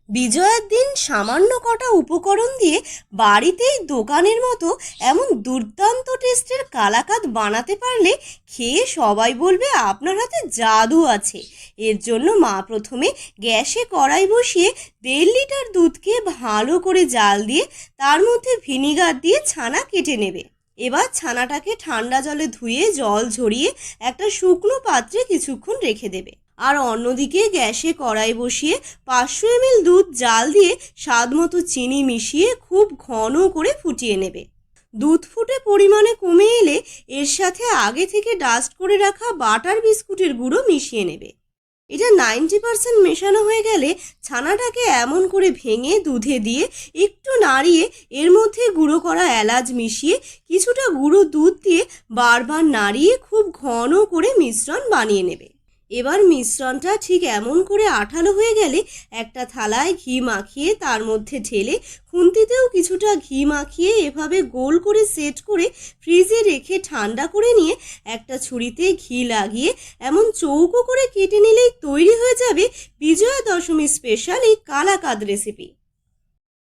বিজয়ার দিন সামান্য কটা উপকরণ দিয়ে বাড়িতেই দোকানের মতো এমন দুর্দান্ত টেস্টের কালাকাঁদ বানাতে পারলে খেয়ে সবাই বলবে আপনার হাতে জাদু আছে। এর জন্য মা প্রথমে গ্যাসে কড়াই বসিয়ে 1.5 লিটার দুধকে ভালো করে জাল দিয়ে তার মধ্যে ভিনিগার দিয়ে ছানা কেটে নেবে। এবার ছানাটাকে ঠান্ডা জলে ধুয়ে জল ঝরিয়ে একটা শুকনো পাত্রে কিছুক্ষণ রেখে দেবে। আর অন্যদিকে গ্যাসে কড়াই বসিয়ে 500 ml দুধ জাল দিয়ে স্বাদ মতো চিনি মিশিয়ে খুব ঘন করে ফুটিয়ে নেবে। দুধ ফুটে পরিমাণে কমে এলে এর সাথে আগে থেকে ডাস্ট করে রাখা বাটার বিস্কুটের গুঁড়ো মিশিয়ে নেবে। এটা 90% মেশানো হয়ে গেলে ছানাটাকে এমন করে ভেঙে দুধে দিয়ে একটু নাড়িয়ে এর মধ্যে গুঁড়ো করা এলাচ মিশিয়ে কিছুটা গুঁড়ো দুধ দিয়ে বারবার নাড়িয়ে খুব ঘন করে মিশ্রণ বানিয়ে নেবে। এবার মিশ্রণটা ঠিক এমন করে আঠালো হয়ে গেলে একটা থালায় ঘি মাখিয়ে তার মধ্যে ঢেলে খুন্তিতেও কিছুটা ঘি মাখিয়ে এভাবে গোল করে সেট করে ফ্রিজে রেখে ঠান্ডা করে নিয়ে একটা ছুরিতে ঘি লাগিয়ে এমন চৌকো করে কেটে নিলেই তৈরি হয়ে যাবে বিজয়া দশমী স্পেশাল এই কালাকাঁদ রেসিপি।